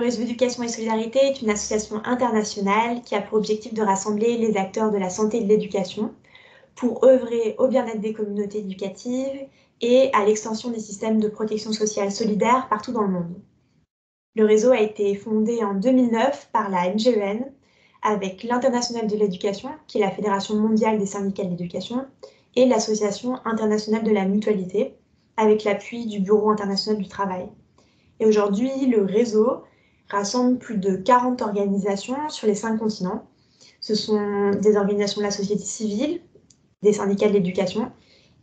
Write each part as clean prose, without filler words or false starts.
Le réseau Éducation et Solidarité est une association internationale qui a pour objectif de rassembler les acteurs de la santé et de l'éducation pour œuvrer au bien-être des communautés éducatives et à l'extension des systèmes de protection sociale solidaire partout dans le monde. Le réseau a été fondé en 2009 par la NGEN avec l'Internationale de l'éducation, qui est la Fédération mondiale des syndicats de l'éducation, et l'Association internationale de la mutualité, avec l'appui du Bureau international du travail. Et aujourd'hui, le réseau rassemble plus de 40 organisations sur les 5 continents. Ce sont des organisations de la société civile, des syndicats de l'éducation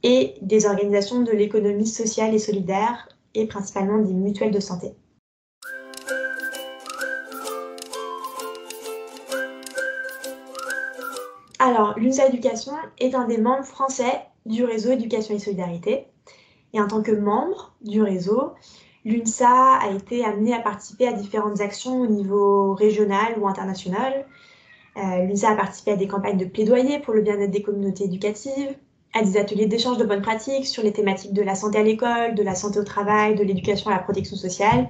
et des organisations de l'économie sociale et solidaire, et principalement des mutuelles de santé. Alors, l'UNSA Éducation est un des membres français du réseau Éducation et Solidarité. Et en tant que membre du réseau, l'UNSA a été amenée à participer à différentes actions au niveau régional ou international. L'UNSA a participé à des campagnes de plaidoyer pour le bien-être des communautés éducatives, à des ateliers d'échange de bonnes pratiques sur les thématiques de la santé à l'école, de la santé au travail, de l'éducation à la protection sociale,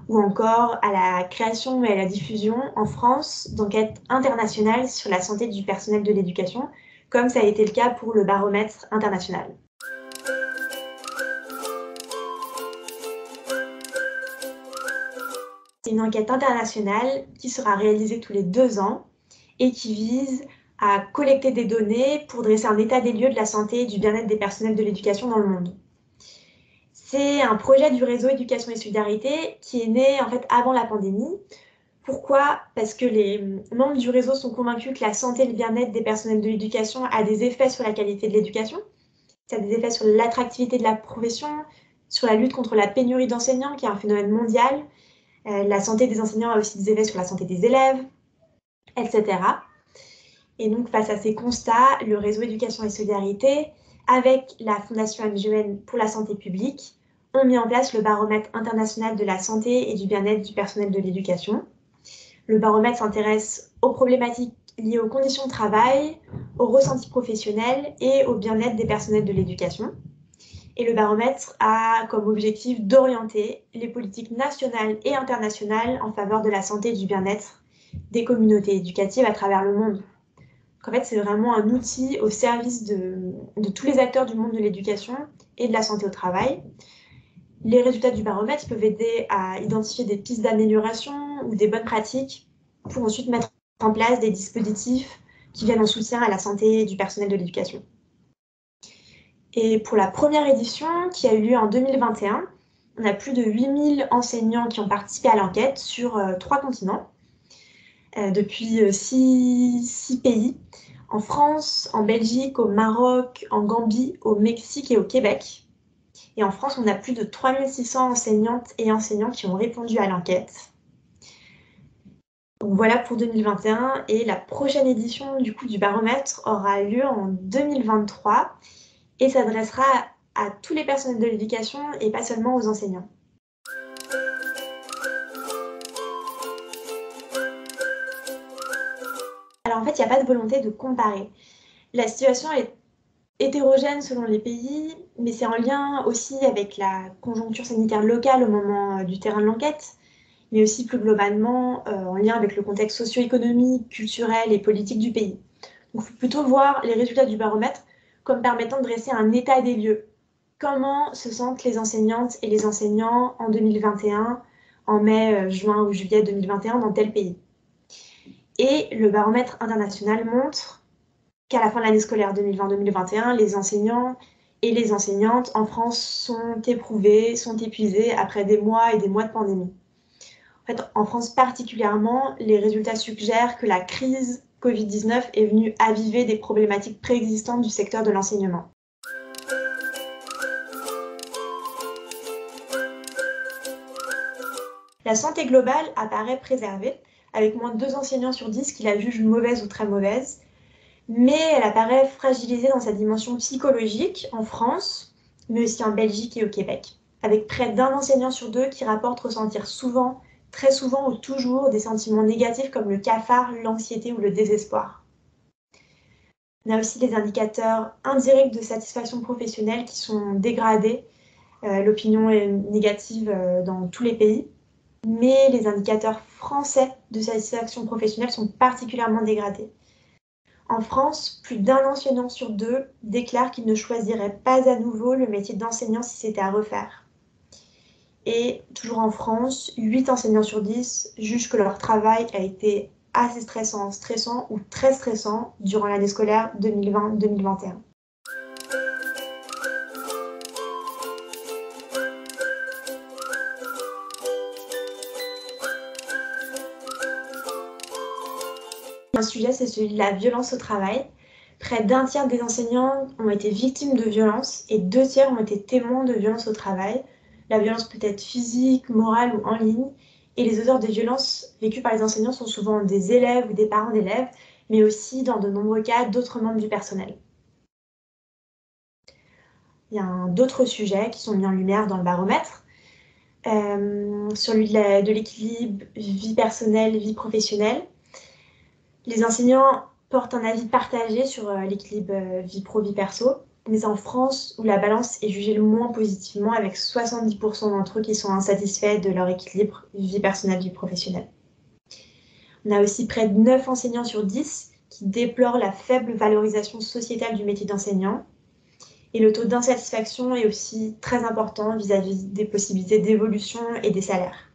ou encore à la création et à la diffusion en France d'enquêtes internationales sur la santé du personnel de l'éducation, comme ça a été le cas pour le baromètre international. C'est une enquête internationale qui sera réalisée tous les 2 ans et qui vise à collecter des données pour dresser un état des lieux de la santé et du bien-être des personnels de l'éducation dans le monde. C'est un projet du réseau Éducation et Solidarité qui est né en fait avant la pandémie. Pourquoi? Parce que les membres du réseau sont convaincus que la santé et le bien-être des personnels de l'éducation a des effets sur la qualité de l'éducation, ça a des effets sur l'attractivité de la profession, sur la lutte contre la pénurie d'enseignants, qui est un phénomène mondial. La santé des enseignants a aussi des effets sur la santé des élèves, etc. Et donc, face à ces constats, le réseau Éducation et Solidarité, avec la Fondation NGEN pour la santé publique, ont mis en place le baromètre international de la santé et du bien-être du personnel de l'éducation. Le baromètre s'intéresse aux problématiques liées aux conditions de travail, aux ressentis professionnels et au bien-être des personnels de l'éducation. Et le baromètre a comme objectif d'orienter les politiques nationales et internationales en faveur de la santé et du bien-être des communautés éducatives à travers le monde. Donc, en fait, c'est vraiment un outil au service de tous les acteurs du monde de l'éducation et de la santé au travail. Les résultats du baromètre peuvent aider à identifier des pistes d'amélioration ou des bonnes pratiques pour ensuite mettre en place des dispositifs qui viennent en soutien à la santé du personnel de l'éducation. Et pour la première édition, qui a eu lieu en 2021, on a plus de 8000 enseignants qui ont participé à l'enquête sur 3 continents, depuis 6 pays, en France, en Belgique, au Maroc, en Gambie, au Mexique et au Québec. Et en France, on a plus de 3600 enseignantes et enseignants qui ont répondu à l'enquête. Donc voilà pour 2021, et la prochaine édition du baromètre aura lieu en 2023 et s'adressera à tous les personnels de l'éducation et pas seulement aux enseignants. Alors en fait, il n'y a pas de volonté de comparer. La situation est hétérogène selon les pays, mais c'est en lien aussi avec la conjoncture sanitaire locale au moment du terrain de l'enquête, mais aussi plus globalement en lien avec le contexte socio-économique, culturel et politique du pays. Donc il faut plutôt voir les résultats du baromètre comme permettant de dresser un état des lieux. Comment se sentent les enseignantes et les enseignants en 2021, en mai, juin ou juillet 2021 dans tel pays. Et le baromètre international montre qu'à la fin de l'année scolaire 2020-2021, les enseignants et les enseignantes en France sont éprouvés, sont épuisés après des mois et des mois de pandémie. En fait, en France particulièrement, les résultats suggèrent que la crise Covid-19 est venue aviver des problématiques préexistantes du secteur de l'enseignement. La santé globale apparaît préservée, avec moins de 2 enseignants sur 10 qui la jugent mauvaise ou très mauvaise, mais elle apparaît fragilisée dans sa dimension psychologique en France, mais aussi en Belgique et au Québec, avec près d'1 enseignant sur 2 qui rapporte ressentir souvent, très souvent ou toujours, des sentiments négatifs comme le cafard, l'anxiété ou le désespoir. On a aussi des indicateurs indirects de satisfaction professionnelle qui sont dégradés. L'opinion est négative dans tous les pays. mais les indicateurs français de satisfaction professionnelle sont particulièrement dégradés. En France, plus d'un enseignant sur deux déclare qu'il ne choisirait pas à nouveau le métier d'enseignant si c'était à refaire. Et toujours en France, 8 enseignants sur 10 jugent que leur travail a été assez stressant ou très stressant durant l'année scolaire 2020-2021. Un sujet, c'est celui de la violence au travail. Près d'un tiers des enseignants ont été victimes de violences et 2 tiers ont été témoins de violences au travail. La violence peut être physique, morale ou en ligne. Et les auteurs de violences vécues par les enseignants sont souvent des élèves ou des parents d'élèves, mais aussi, dans de nombreux cas, d'autres membres du personnel. Il y a d'autres sujets qui sont mis en lumière dans le baromètre. Celui de l'équilibre vie personnelle, vie professionnelle. Les enseignants portent un avis partagé sur l'équilibre vie pro-vie perso, mais en France, où la balance est jugée le moins positivement, avec 70% d'entre eux qui sont insatisfaits de leur équilibre vie personnelle, vie professionnelle. On a aussi près de 9 enseignants sur 10 qui déplorent la faible valorisation sociétale du métier d'enseignant. Et le taux d'insatisfaction est aussi très important vis-à-vis des possibilités d'évolution et des salaires.